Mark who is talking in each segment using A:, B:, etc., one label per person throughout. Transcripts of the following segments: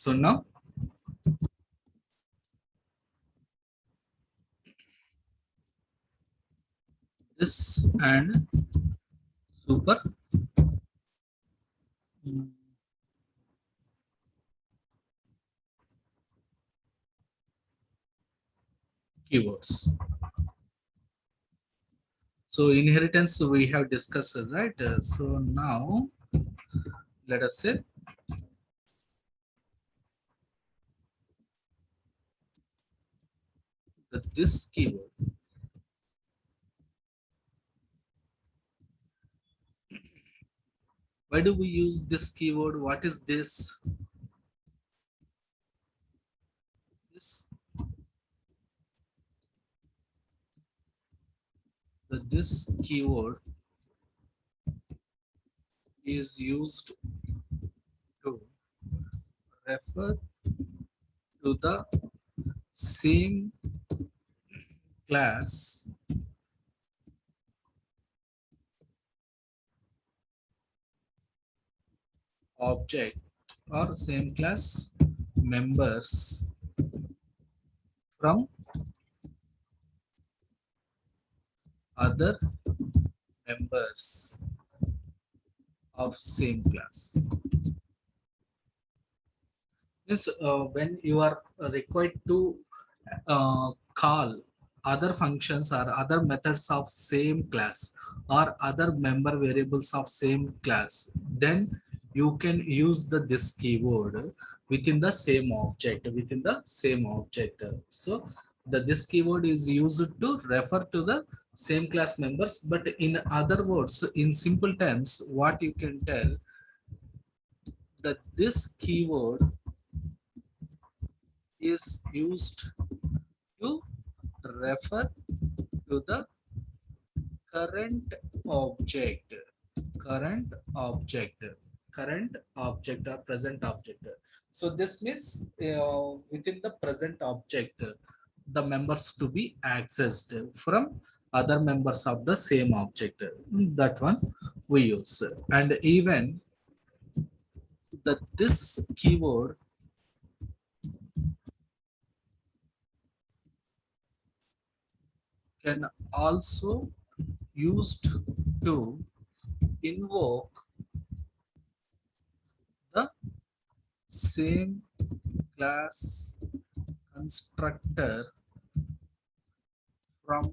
A: So now this and super keywords. So inheritance we have discussed, right? So now let us say that this keyword, why do we use this keyword? What is this? This this keyword is used to refer to the same class object or same class members from other members of same class. Means when you are required to call other functions or other methods of same class or other member variables of same class, then you can use this keyword within the same object. So this keyword is used to refer to the same class members, but in other words, in simple terms, what you can tell that this keyword is used to refer to the current object, current object, current object or present object. So this means within the present object, the members to be accessed from other members of the same object. That one we use. And even this keyword can also used to invoke the same class constructor from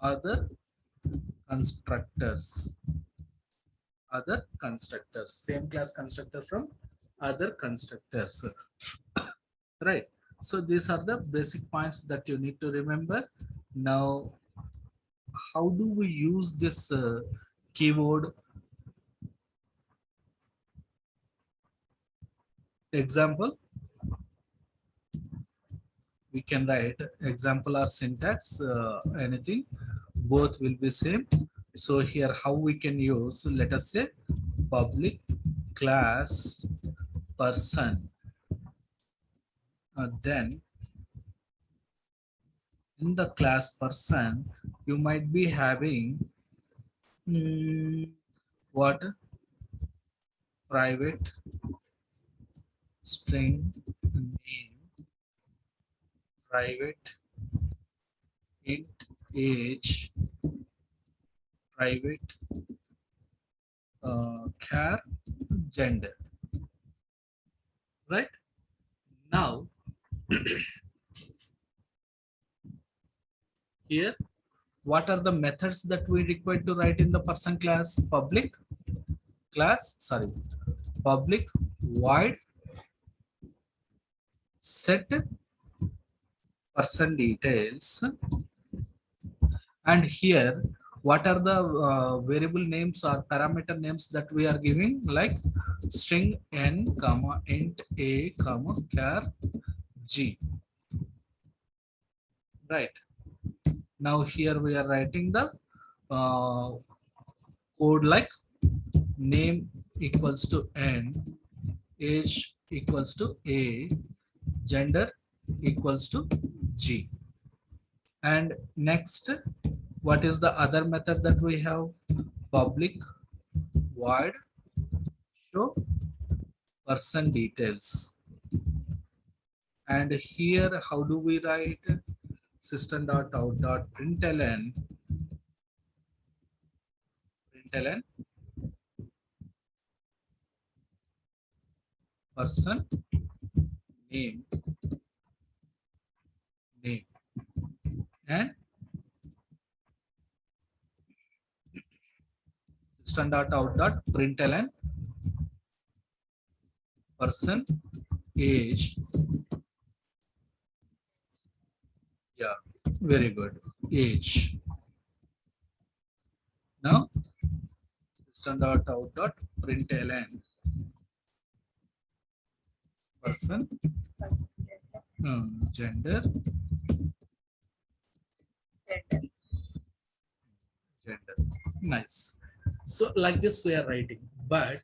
A: other constructors, same class constructor from other constructors, right? So these are the basic points that you need to remember. Now how do we use this keyword? Example, we can write example or syntax, anything, both will be same. So here how we can use, let us say public class person, then in the class person you might be having what, private string name, private int age, private char gender, right? Now here what are the methods that we require to write in the person class? Public void set person details, and here what are the variable names or parameter names that we are giving, like string n comma int a comma char g, right? Now here we are writing the uh, code like name equals to n, age equals to a, gender equals to g. And next, what is the other method that we have? Public void show person details. And here how do we write? System.out.println, person name, name, and system.out.println, person age. Yeah, very good. Age. Now system.out.println, person, gender, gender. Nice. So like this we are writing, but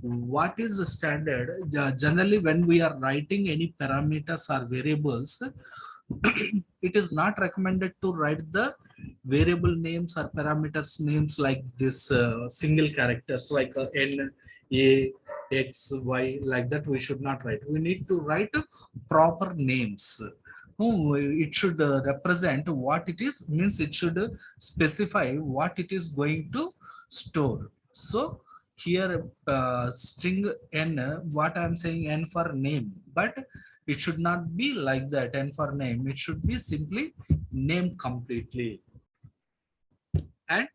A: what is the standard? Generally, when we are writing any parameters or variables, it is not recommended to write the variable names or parameters names like this single characters like n, a, x, y, like that. We should not write. We need to write proper names. It should represent what it is, means it should specify what it is going to store. So here string n, what I'm saying n for name, but it should not be like that. And for name, it should be simply name completely. And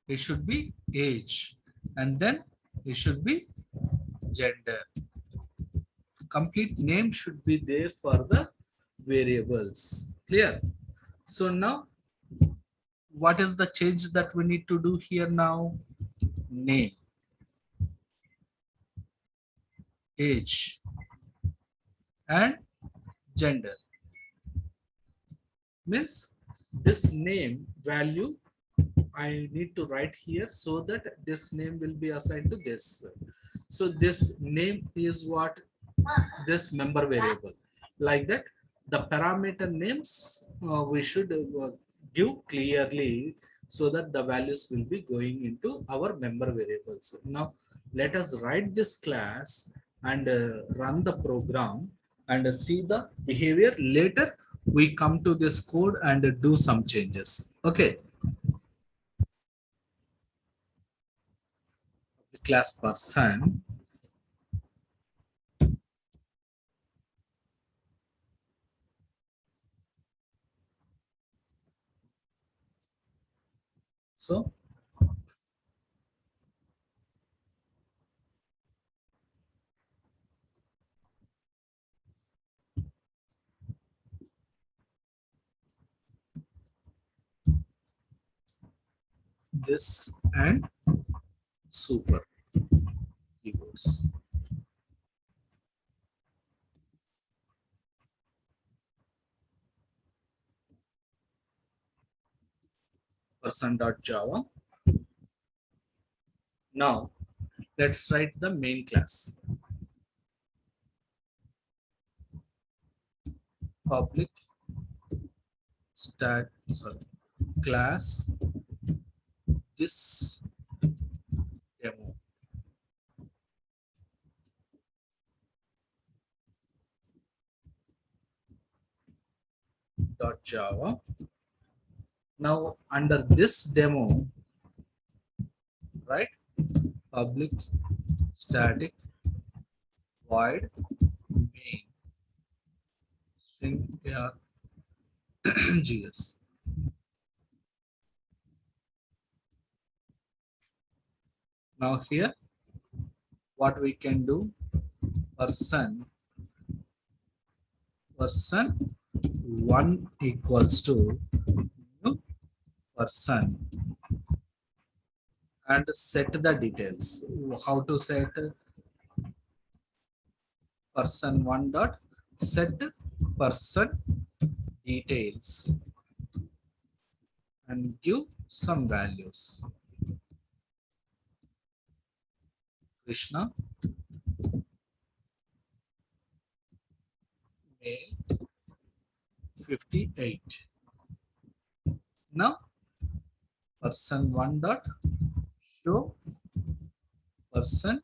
A: it should be age. And then it should be gender. Complete name should be there for the variables. Clear? So now, what is the change that we need to do here now? Name, age, and gender. Means this name value I need to write here so that this name will be assigned to this. So this name is what? This member variable. Like that, the parameter names we should give clearly so that the values will be going into our member variables. Now, let us write this class and run the program and see the behavior. Later, we come to this code and do some changes. Okay. Class person. So this and super keywords. Person.java. Now let's write the main class. Public stat, sorry, class this demo dot java. Now under this demo, right? Public static void main string gs. Now here, what we can do? Person one equals to new person and set the details. How to set? Person one dot set person details and give some values. Krishna, male, 58. Now person one dot show person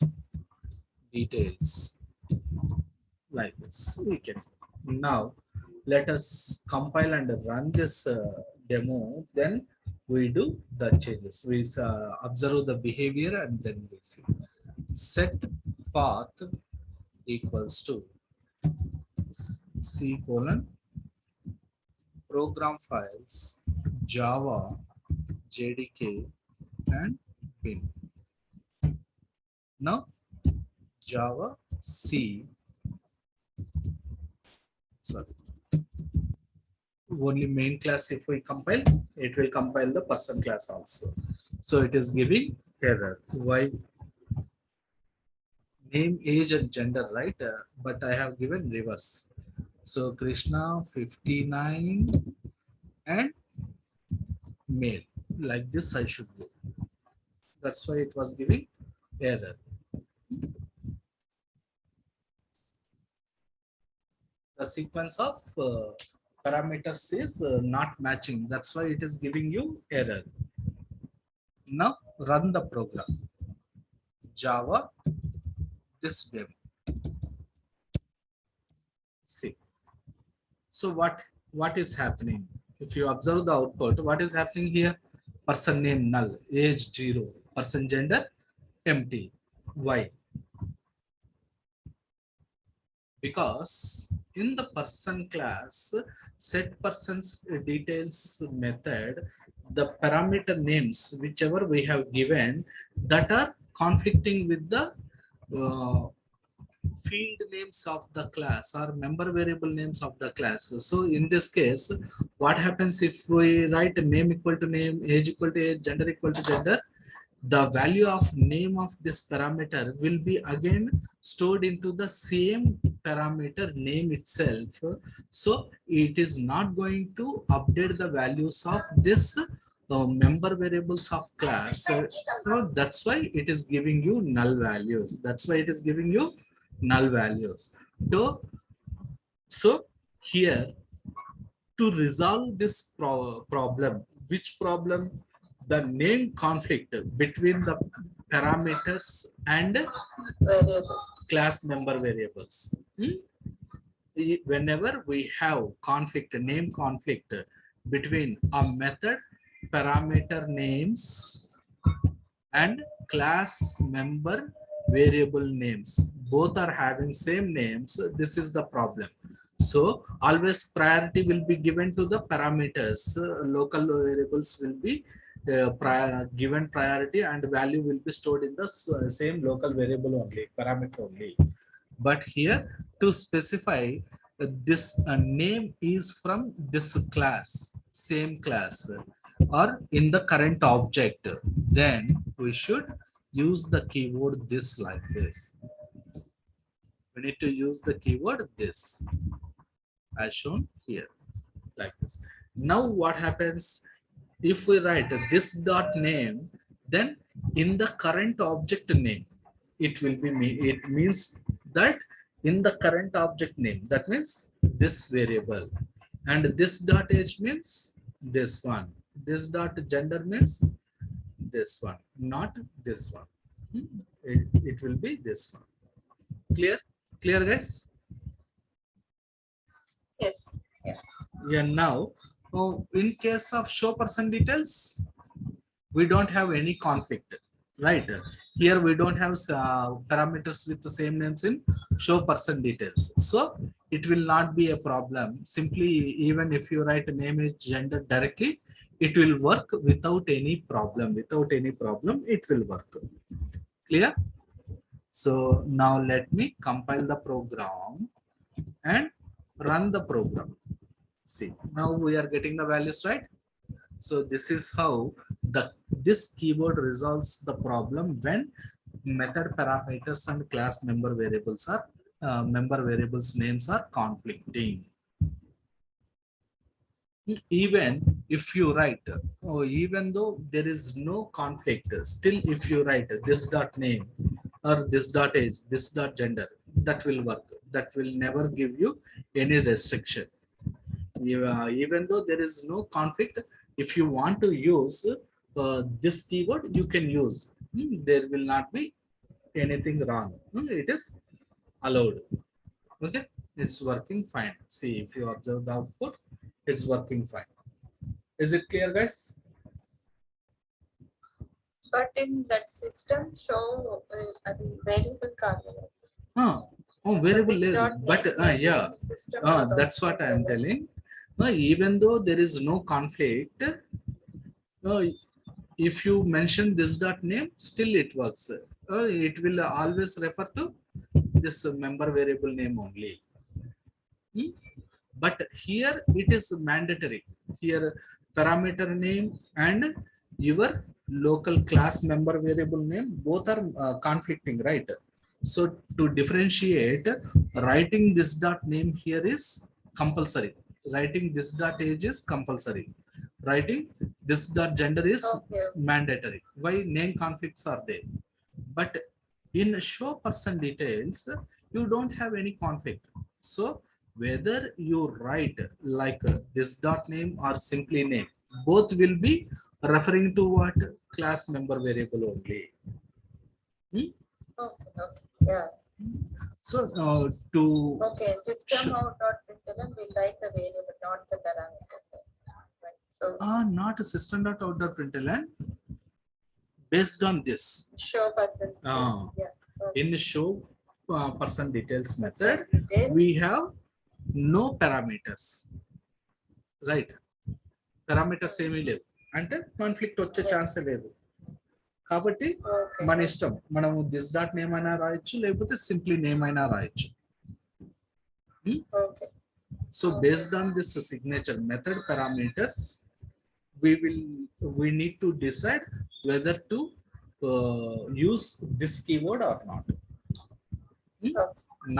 A: details. like this. We can now let us compile and run this demo. Then we do the changes. We observe the behavior and then we see. Set path equals to C colon program files Java JDK and bin. Now Java C, sorry, only main class. If we compile, it will compile the person class also. So it is giving error. Why? Name, age and gender, right? But I have given reverse. So Krishna 59 and male, like this I should do. That's why it was giving error. The sequence of parameters is not matching. That's why it is giving you error. Now run the program. Java this demo. See. So what is happening? If you observe the output, what is happening here? Person name null, age 0, person gender empty. Why? Because in the person class set person's details method, the parameter names whichever we have given that are conflicting with the uh, field names of the class or member variable names of the class. So in this case, what happens if we write name equal to name, age equal to age, gender equal to gender? The value of name of this parameter will be again stored into the same parameter name itself. So it is not going to update the values of this member variables of class. So that's why it is giving you null values. That's why it is giving you null values. So here, to resolve this problem, which problem? The name conflict between the parameters and class member variables. Whenever we have conflict, name conflict between a method parameter names and class member variable names, both are having same names, this is the problem. So always priority will be given to the parameters. Local variables will be given priority and value will be stored in the same local variable only, parameter only. But here to specify this name is from this class, same class, or in the current object, then we should use the keyword this, like this. We need to use the keyword this as shown here, like this. Now what happens if we write this dot name, then in the current object name it will be it means that in the current object name, that means this variable, and this dot age means this one, this dot gender means this one, not this one. It will be this one. Clear guys?
B: Yes.
A: Yeah. Now in case of show person details, we don't have any conflict, right? Here we don't have parameters with the same names in show person details, so it will not be a problem. Simply, even if you write name, age, gender directly, it will work without any problem. It will work. Clear? So now let me compile the program and run the program. See, now we are getting the values, right? So this is how this keyword resolves the problem when method parameters and class member variables are member variables names are conflicting. Even if you write, even though there is no conflict, still if you write this dot name or this dot age, this dot gender, that will work. That will never give you any restriction. Even though there is no conflict, if you want to use this keyword, you can use. There will not be anything wrong. It is allowed. Okay, it's working fine. See, if you observe the output, it's working fine. Is it clear, guys?
B: But in that system show variable cardinal.
A: Ah, oh,
B: So
A: variable
B: this
A: level.
B: dot
A: But
B: name may be
A: yeah,
B: in system dot
A: that's what I am
B: println.
A: telling. Even though there is no conflict, if you mention this dot name, still it works. It will always refer to this member variable name only. Hmm? But here it is mandatory. Here parameter name and your local class member variable name both are conflicting, right? So to differentiate, writing this dot name here is compulsory. Writing this dot age is compulsory. Writing this dot gender is
B: Okay.
A: mandatory. Why? Name conflicts are there. But in show person details, you don't have any conflict. So whether you write like this dot name or simply name, both will be referring to what? Class member variable only. Hmm?
B: Okay. Okay. Yeah.
A: So to
B: Okay. System out dot println will write the variable, not the parameter. Right. So
A: not a system dot out dot println, based on this
B: show person.
A: uh,
B: Yeah. Okay.
A: in the show person details method,
B: Details.
A: we have no parameters, right? Parameters ఏమీ లేవు, అంటే conflict వచ్చే ఛాన్సే లేదు. కాబట్టి
B: Okay.
A: మన ఇష్టం, మనం దిస్ డాట్ నేమ్ అయినా రాయొచ్చు, లేకపోతే సింప్లీ నేమ్ అయినా రాయొచ్చు.
B: Okay.
A: So based on this signature method parameters, we need to decide whether to use this keyword or not.
B: Okay.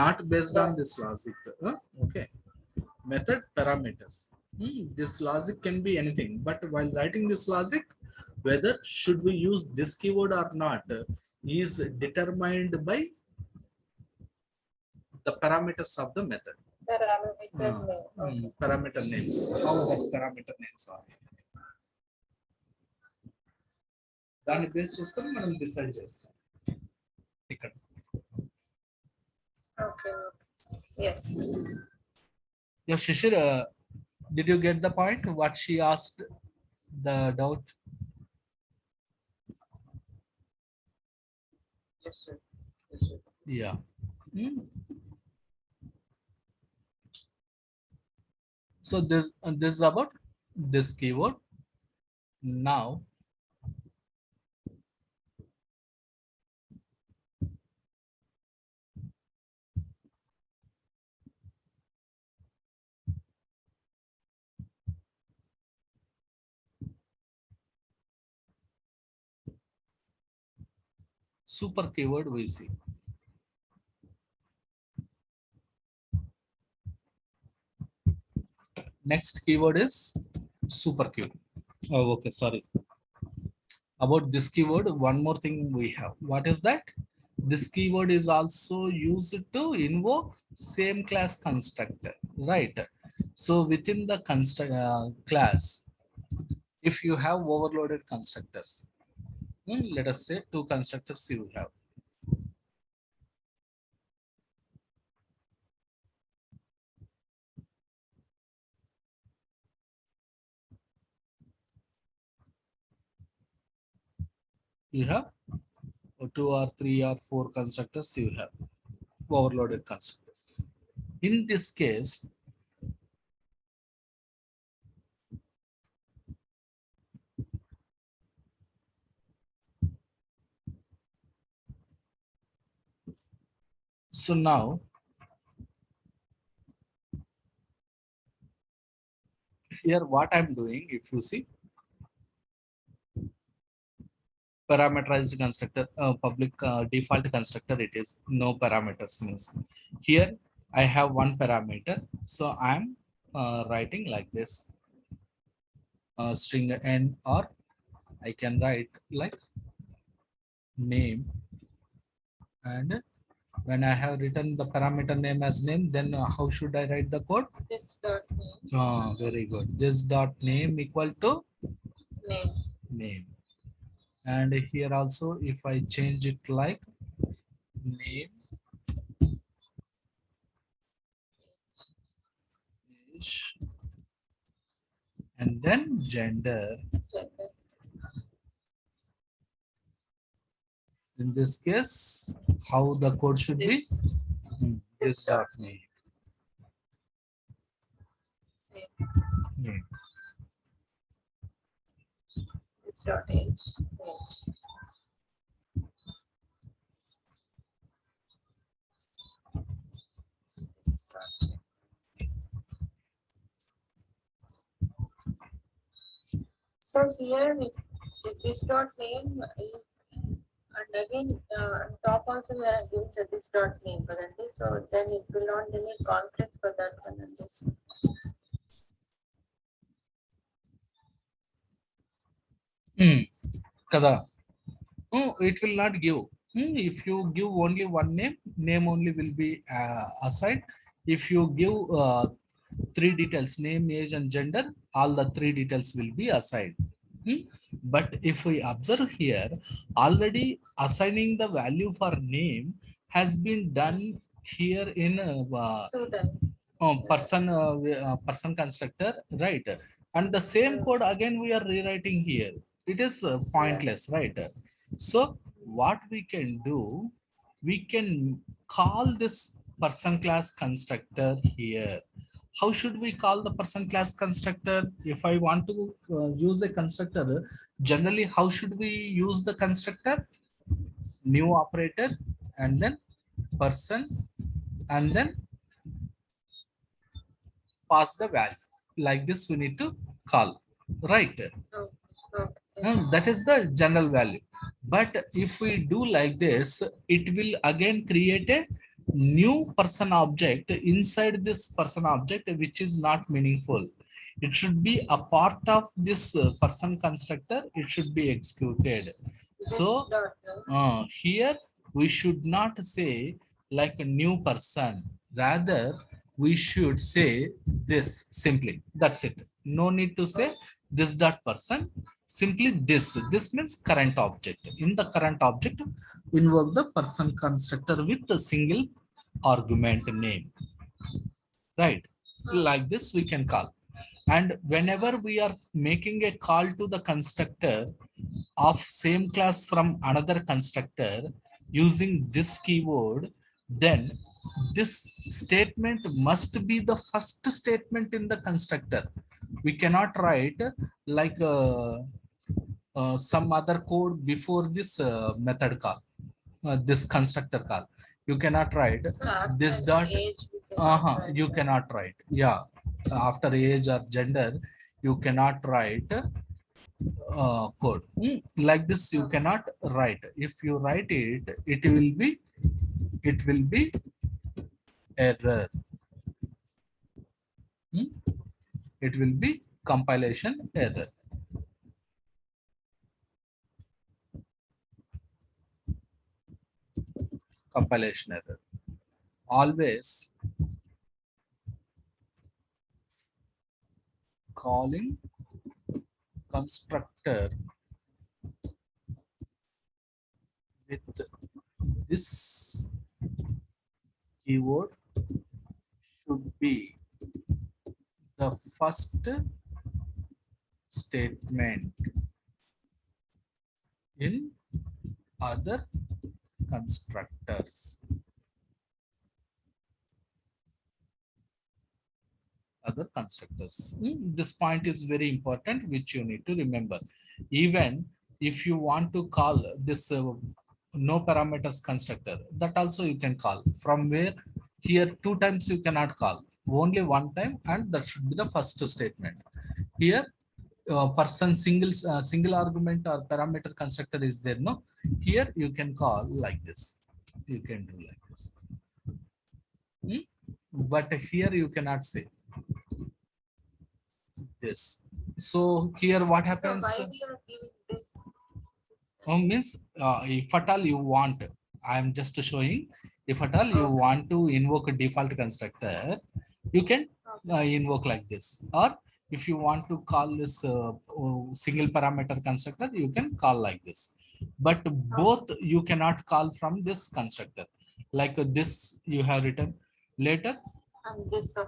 A: Not based on this logic. Okay, method parameters. This logic can be anything, but while writing this logic, whether should we use this keyword or not is determined by the parameters of the method.
B: Parameter name. Okay.
A: Parameter names, how the parameter names are, దాన్ని base చేసుకొని మనం decide చేస్తాం ఇక్కడ.
B: Okay. Yes.
A: Yeah, Shishir, did you get the point what she asked, the doubt?
B: Yes, sir. Yes, sir.
A: Yeah. So this is about this keyword. Now super keyword we see. Next keyword is super keyword. Oh, okay, sorry. About this keyword, one more thing we have. What is that? This keyword is also used to invoke same class constructor, right? So within the class, if you have overloaded constructors, let us say 2 constructors you have. You have 2 or 3 or 4 constructors, you have overloaded constructors. In this case, so now here what I'm doing, if you see, parameterized constructor, public default constructor, it is no parameters means here I have one parameter, so I'm writing like this string n, or I can write like name, and when I have written the parameter name as name, then how should I write the code?
B: This dot name.
A: Very good. This dot name equal to
B: Name.
A: name, and here also if I change it like name age, and then gender.
B: Gender.
A: In this case, how the code should be?
B: This.
A: This dot name.
B: Name.
A: Name.
B: This dot age. Age. This dot age. So here with this dot name and again on top also we are giving the this dot name currently, so then it will not be any conflict for that one and this one.
A: Kada. Oh, it will not give. If you give only one name, name only will be assigned. If you give three details, name, age, and gender, all the three details will be assigned. But if we observe here, already assigning the value for name has been done here in person constructor, right? And the same code again we are rewriting here. It is pointless, right? So what we can do, we can call this person class constructor here. How should we call the person class constructor? If I want to use a constructor, generally how should we use the constructor? New operator and then person and then pass the value. Like this we need to call, right? That is the general value. But if we do like this, it will again create a new person object inside this person object, which is not meaningful. It should be a part of this person constructor. It should be executed. So here we should not say like a new person. Rather, we should say this simply. That's it. No need to say this dot person. Simply this. This means current object. In the current object, invoke the person constructor with a single argument name. Right? Like this we can call. And whenever we are making a call to the constructor of same class from another constructor using this keyword, then this statement must be the first statement in the constructor. We cannot write like some other code before this method call, this constructor call. You cannot write this dot. You cannot write. Yeah, after age or gender, you cannot write code like this. You cannot write. If you write it, it will be error. It will be compilation error. Compilation error. Always calling constructor with this keyword should be the first statement in other constructors. Other constructors. This point is very important, which you need to remember. Even if you want to call this no parameters constructor, that also you can call. From where here 2 times you cannot call, only 1 time, and that should be the first statement. Here person single argument or parameter constructor is there. No, here you can call like this. You can do like this. But here you cannot say this. So here what happens?
B: So why we are giving this?
A: Means if at all you want, I am just showing, if at all you want to invoke a default constructor, you can invoke like this. Or if you want to call this single parameter constructor, you can call like this. But both you cannot call from this constructor. Like this you have written. Later
B: And this of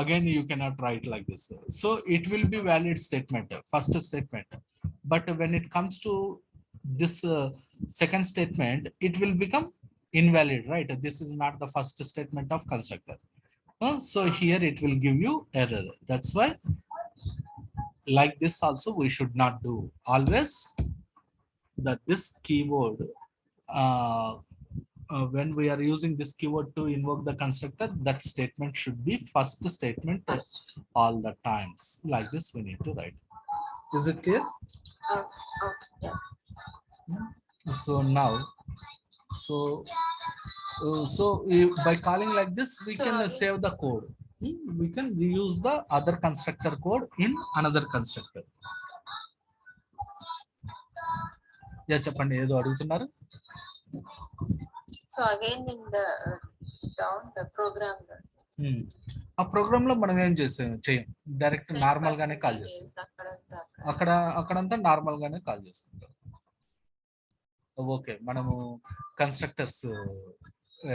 A: again you cannot write like this. So it will be valid statement, first statement, but when it comes to this second statement, it will become invalid, right? This is not the first statement of constructor. So here it will give you error. That's why like this also we should not do. Always that this keyword, when we are using this keyword to invoke the constructor, that statement should be first statement all the times. Like this we need to write. Is it clear?
B: okay, yeah.
A: So now, by calling like this, we can
B: Sorry.
A: save the code. We can reuse the other constructor code in another constructor. Yeah, చెప్పండి ఏదో అడుగుతున్నారు.
B: So again in the down the program.
A: ఆ programme లో మనం ఏం చేయం, direct normal గానే call చేస్తాం. అక్కడంతా నార్మల్ గానే కాల్ చేసుకుంటాం. ఓకే, మనము కన్స్ట్రక్టర్స్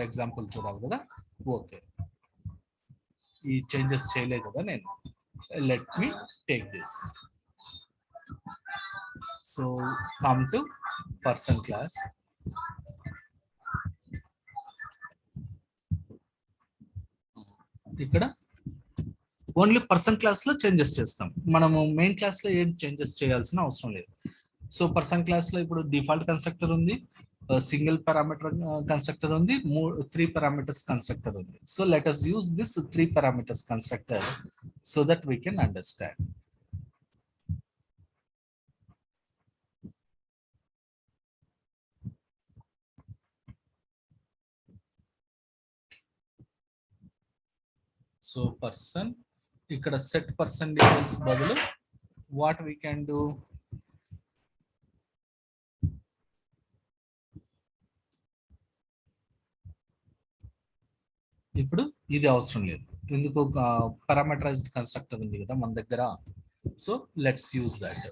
A: ఎగ్జాంపుల్ చూడాలి కదా. ఓకే, ఈ చేంజెస్ చేయలేదు కదా నేను. Let me take this. So come to person class. ఇక్కడ ఓన్లీ పర్సన్ క్లాస్ లో చేంజెస్ చేస్తాం. మనము మెయిన్ క్లాస్ లో ఏం చేంజెస్ చేయాల్సిన అవసరం లేదు. సో పర్సన్ క్లాస్ లో ఇప్పుడు డిఫాల్ట్ కన్స్ట్రక్టర్ ఉంది, సింగిల్ పారామీటర్ కన్స్ట్రక్టర్ ఉంది, 3 పారామీటర్స్ కన్స్ట్రక్టర్ ఉంది. So let us use this 3 parameters constructor so that we can understand. So person, ఇక్కడ సెట్ పర్సన్ డీటెయిల్స్ బదులు వాట్ వీ కెన్ డూ, ఇప్పుడు ఇది అవసరం లేదు. ఎందుకు, పారామీటరైజ్డ్ కన్స్ట్రక్టర్ ఉంది కదా మన దగ్గర. So let's use that.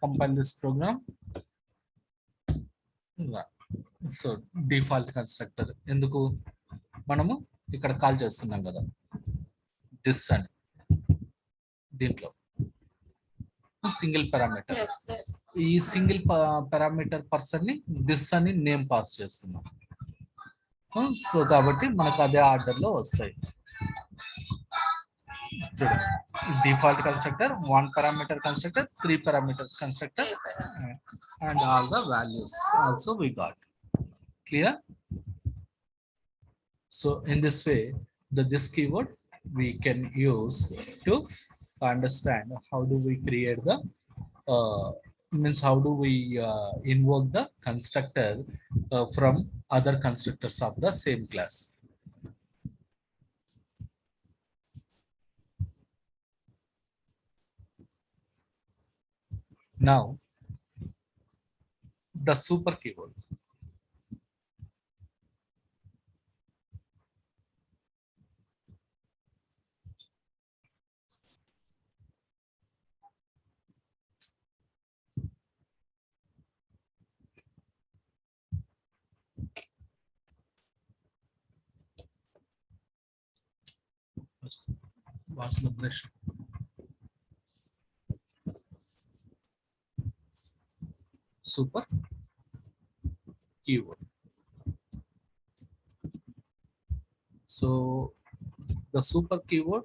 A: compile this program. So default constructor ఎందుకు మనము ఇక్కడ కాల్ చేస్తున్నాం కదా, దిస్ అని. దీంట్లో సింగిల్ పారామీటర్, ఈ సింగిల్ పారామీటర్ పర్సన్ ని దిస్ అని నేమ్ పాస్ చేస్తున్నాం. సో కాబట్టి మనకు అదే ఆర్డర్ లో వస్తాయి. చూడండి, default constructor, 1 parameter constructor, 3 parameters constructor, and all the values also we got. Clear? So in this way, this keyword we can use to understand how do we create the means how do we invoke the constructor from other constructors of the same class. Now, the super keyword. Wash the brush. Super keyword. So the super keyword,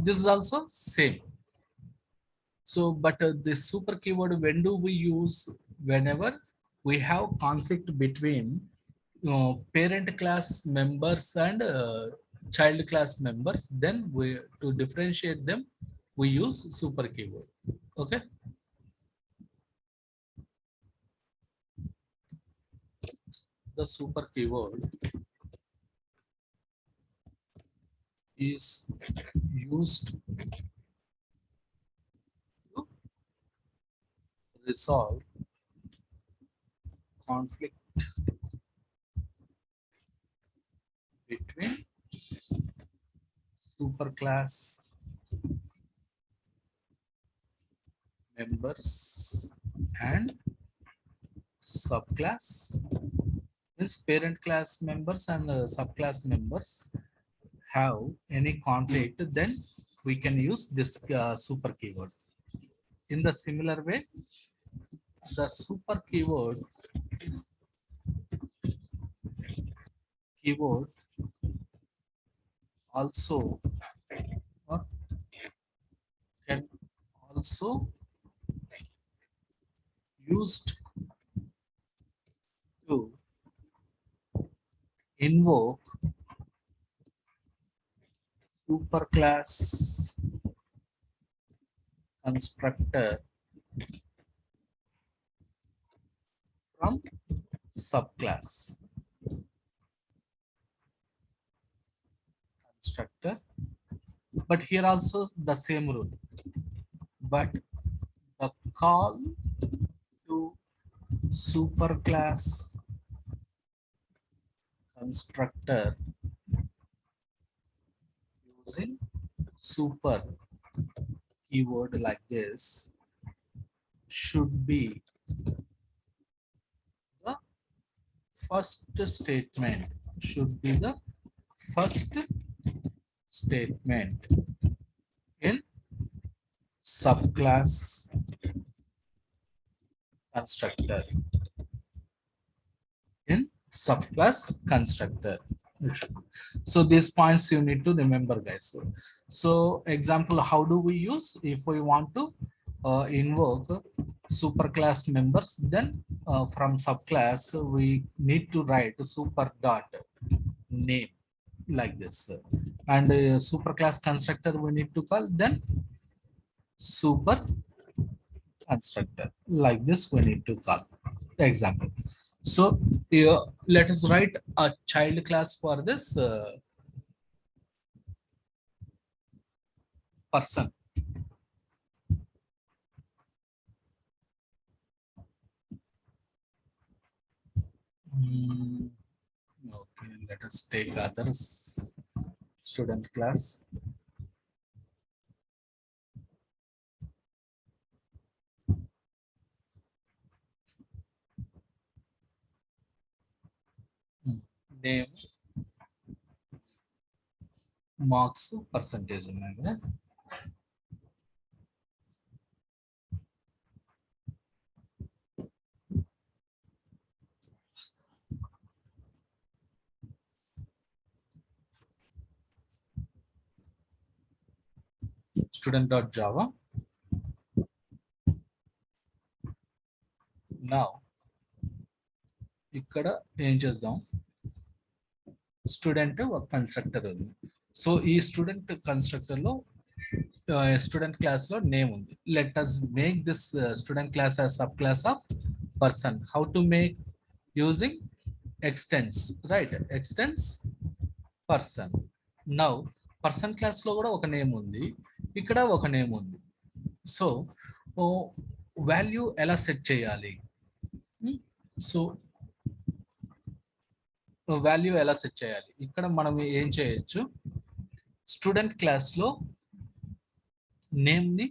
A: this is also same. So but this super keyword, when do we use? Whenever we have conflict between parent class members and child class members, then we, to differentiate them, we use super keyword. Okay, the super keyword is used to resolve conflict between superclass members and subclass means parent class members and subclass members have any conflict, then we can use this super keyword. In the similar way, the super keyword also or can also used to invoke superclass constructor from subclass constructor. But here also the same rule, but the call to superclass constructor using super keyword like this should be the first statement, in subclass constructor. So these points you need to remember, guys. So example, how do we use if we want to invoke superclass members? Then from subclass we need to write super dot name like this, and superclass constructor we need to call then super constructor like this we need to call. Example, so let us write a child class for this person. Okay, let us take others student class. Name, marks, percentage ఉన్నాయి కదా. student.java. Now ఇక్కడ ఏం చేద్దాం, student ఒక constructor ఉంది. So ఈ student constructor లో student class లో నేమ్ ఉంది. Let us make this student class as subclass of person. How to make? Using extends, right? Extends person. Now person class లో కూడా ఒక నేమ్ ఉంది, ఇక్కడ ఒక నేమ్ ఉంది. సో వాల్యూ ఎలా సెట్ చేయాలి? సో వాల్యూ ఎలా సెట్ చేయాలి? ఇక్కడ మనం ఏం చేయొచ్చు, స్టూడెంట్ క్లాస్ లో నేమ్ ని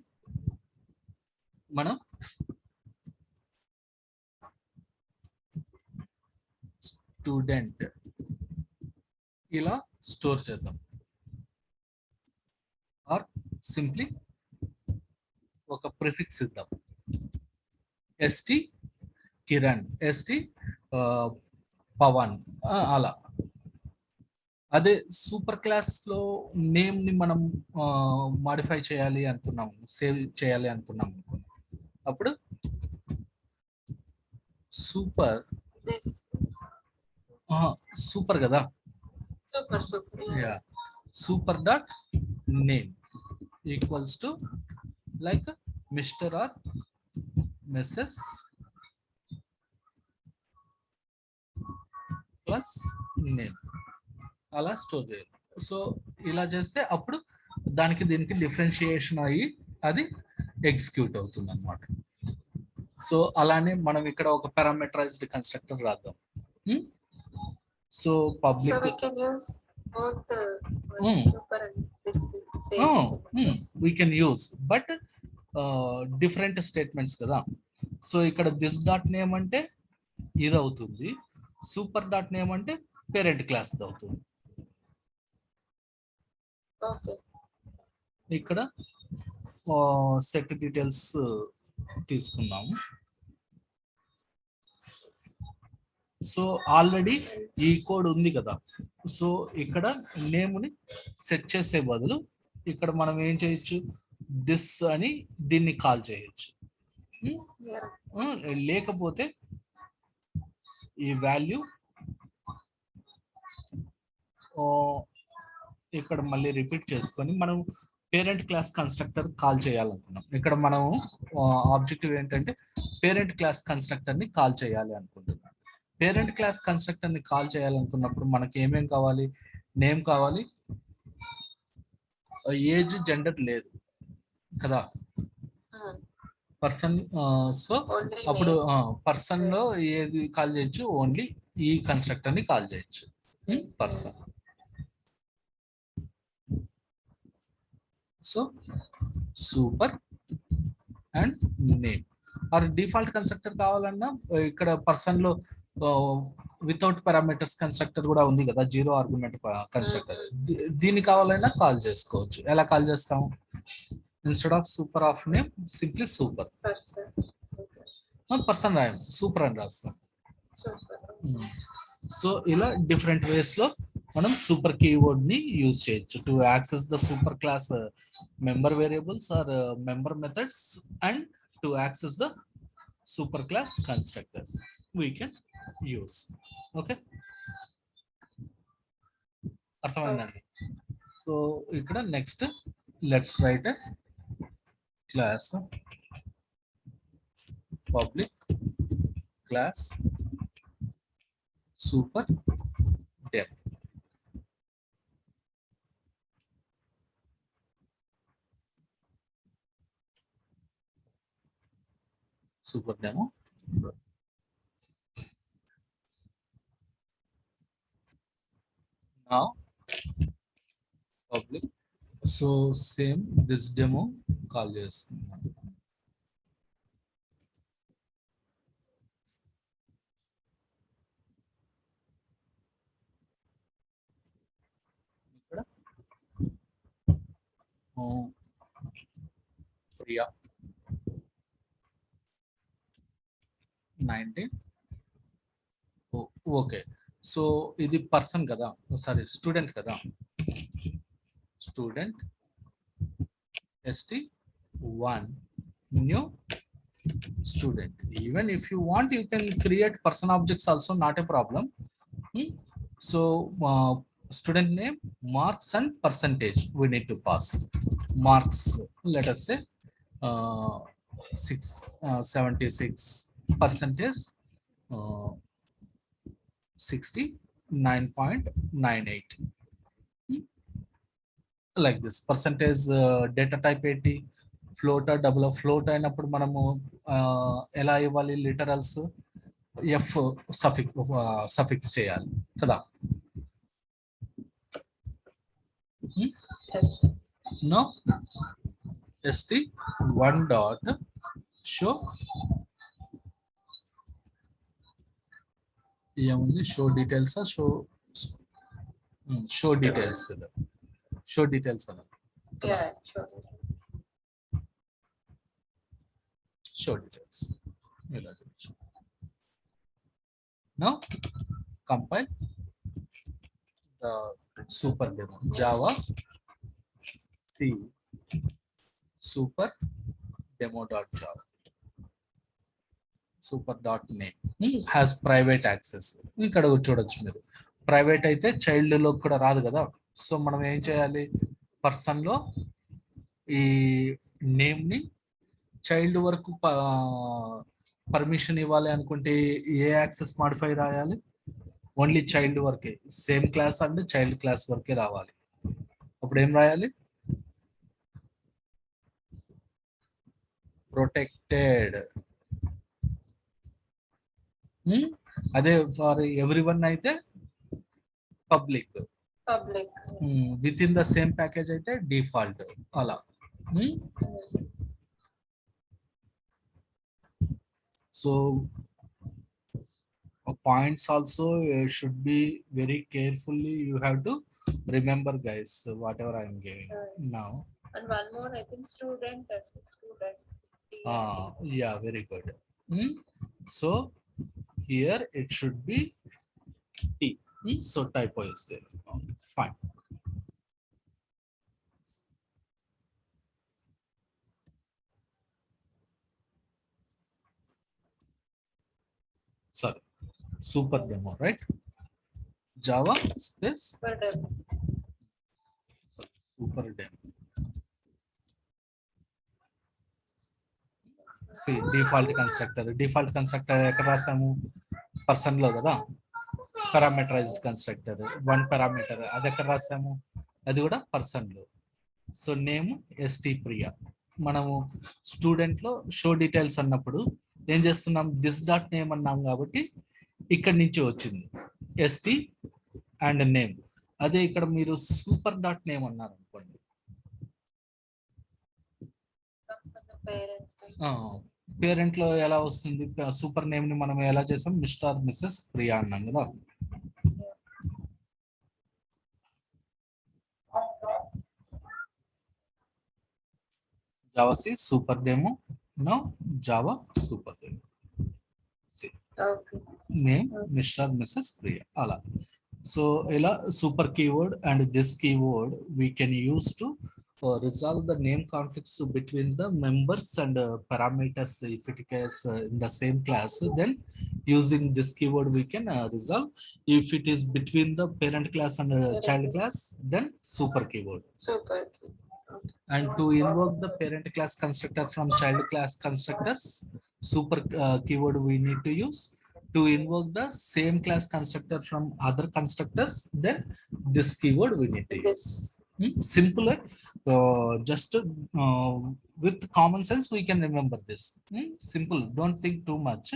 A: మనం స్టూడెంట్ ఇలా స్టోర్ చేద్దాం, ఆర్ సింప్లీ ఒక ప్రిఫిక్స్ ఇద్దాం, ఎస్టి కిరణ్, ఎస్టి పవన్, అలా. అదే సూపర్ క్లాస్ లో నేమ్ ని మనం మాడిఫై చేయాలి అనుకున్నాము, సేవ్ చేయాలి అనుకున్నాము, అప్పుడు సూపర్ సూపర్ కదా, super dot name equals to like mister or missus plus name, అలా స్టోర్ చేయాలి. సో ఇలా చేస్తే అప్పుడు దానికి దీనికి డిఫరెన్షియేషన్ అయ్యి అది ఎగ్జిక్యూట్ అవుతుంది అన్నమాట. సో అలానే మనం ఇక్కడ ఒక పారామీటరైజ్డ్ కన్స్ట్రక్టర్ రాద్దాం. So public we can use, but different statements కదా. సో ఇక్కడ దిస్ డాట్ నేమ్ అంటే ఇది అవుతుంది, సూపర్ డాట్ నేమ్ అంటే పేరెంట్ క్లాస్ అవుతుంది.
B: Okay.
A: ఇక్కడ సెట్ డీటెయిల్స్ తీసుకున్నాము. సో ఆల్రెడీ ఈ కోడ్ ఉంది కదా, సో ఇక్కడ నేమ్ని సెట్ చేసే బదులు ఇక్కడ మనం ఏం చేయొచ్చు, దిస్ అని దీన్ని కాల్ చేయొచ్చు. లేకపోతే ఈ వాల్యూ ఇక్కడ మళ్ళీ రిపీట్ చేసుకొని మనం పేరెంట్ క్లాస్ కన్స్ట్రక్టర్ కాల్ చేయాలనుకున్నాం. ఇక్కడ మనం ఆబ్జెక్టివ్ ఏంటంటే పేరెంట్ క్లాస్ కన్స్ట్రక్టర్ ని కాల్ చేయాలి అనుకుంటున్నాం. పేరెంట్ క్లాస్ కన్స్ట్రక్టర్ ని కాల్ చేయాలనుకున్నప్పుడు మనకి ఏమేం కావాలి, నేమ్ కావాలి, ఏజ్ జెండర్ లేదు కదా, పర్సన్. సో అప్పుడు పర్సన్ లో ఏది కాల్ చేయొచ్చు, ఓన్లీ ఈ కన్స్ట్రక్టర్ ని కాల్ చేయొచ్చు, person. So super and name. Or default constructor కావాలన్నా ఇక్కడ పర్సన్ లో వితౌట్ పారామీటర్స్ కన్స్ట్రక్టర్ కూడా ఉంది కదా, 0 ఆర్గ్యుమెంట్ కన్స్ట్రక్టర్. దీన్ని కావాలన్నా కాల్ చేసుకోవచ్చు. ఎలా కాల్ చేస్తాం, instead of super of name simply super person రాయం, సూపర్ అని రాస్తాం. సో ఇలా డిఫరెంట్ వేస్ లో మనం సూపర్ కీవర్డ్ ని యూజ్ చేయొచ్చు to access the super class member variables or member methods, and to access the super class constructors we can use. Okay, అర్థమైందండి. So ఇక్కడ next let's write a class public class super demo. Super demo. Now public, so same this demo call చేస్తున్నాం. ఇక్కడ Priya 19. Okay, so ఇది person కదా, sorry student కదా, student st1 new student. Even if you want you can create person objects also, not a problem. So student name, marks and percentage we need to pass. Marks, let us say 76, percentage 69.98, like this. Percentage data type 80, float or double float అయినప్పుడు మనము ఎలా ఇవ్వాలి, literals F suffix చేయాలి కదా. No st1 dot show ఏముంది, show details, show details కదా, show details అన్న, show details. Now compile the super demo java c super demo.java super dot name has private access. ఇక్కడ చూడొచ్చు మీరు, ప్రైవేట్ అయితే child లో కూడా రాదు కదా. సో మనం ఏం చేయాలి, పర్సన్ లో ఈ నేమ్ ని చైల్డ్ వరకు పర్మిషన్ ఇవ్వాలి అనుకుంటే ఏ యాక్సెస్ మాడిఫై రాయాలి, ఓన్లీ చైల్డ్ వరకే, సేమ్ క్లాస్ అంటే చైల్డ్ క్లాస్ వరకే రావాలి. అప్పుడు ఏం రాయాలి, ప్రొటెక్టెడ్. అదే ఫర్ ఎవ్రీవన్ అయితే public, with in the same package అయితే డిఫాల్ట్. అలా So points also should be very carefully. You have to remember, guys, whatever I am giving now.
B: And one more, I think student. Student.
A: Yeah, very good. So here it should be T. So typo is there. Okay, fine. Sorry, super demo, right? Java space
B: Super demo.
A: super demo. See, default constructor ఎక్కడ రాసాము person లో కదా, parameterised constructor one parameter అది ఎక్కడ రాసాము, అది కూడా person లో. So name ST Priya. మనము student లో షో డీటెయిల్స్ అన్నప్పుడు ఏం చేస్తున్నాం, దిస్ డాట్ నేమ్ అన్నాం కాబట్టి ఇక్కడి నుంచి వచ్చింది ఎస్టీ అండ్ నేమ్. అదే ఇక్కడ మీరు సూపర్ డాట్ నేమ్ అన్నారు అనుకోండి, పేరెంట్ లో ఎలా వస్తుంది, సూపర్ నేమ్ ని మనం ఎలా చేసాం, మిస్టర్ మిస్సెస్ ప్రియా అన్నాం కదా. Java C super demo. Now Java super demo. See,
B: Okay.
A: name Mr. Mrs. Priya. Ala. So ela super keyword and this keyword we can use to resolve the name conflicts between the members and parameters. If it is in the same class, then using this keyword we can resolve. If it is between the parent class and child class, then super keyword.
B: Super.
A: And to invoke the parent class constructor from child class constructors, super keyword we need to use. To invoke the same class constructor from other constructors, then this keyword we need to use. Simpler, just with common sense we can remember this. Simple, don't think too much.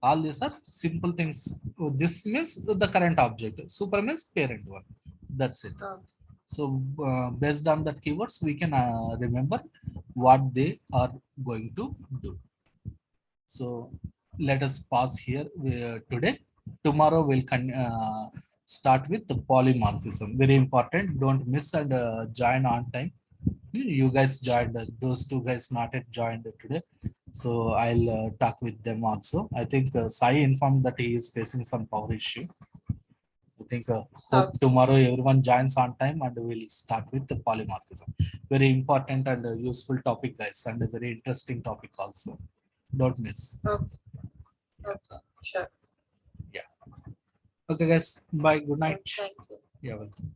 A: All these are simple things. This means the current object, super means parent one, that's it. So based on that keywords, we can remember what they are going to do. So let us pause here today. Tomorrow we'll start with the polymorphism. Very important. Don't miss and join on time. You guys joined. Those two guys not yet joined today. So I'll talk with them also. I think Sai informed that he is facing some power issue. I think hope tomorrow everyone joins on time and we'll start with the polymorphism. Very important and useful topic, guys, and a very interesting topic also. Don't miss.
B: Okay. Okay. Sure.
A: Yeah. Okay, guys. Bye. Good night.
B: Thank you.
A: Yeah, welcome.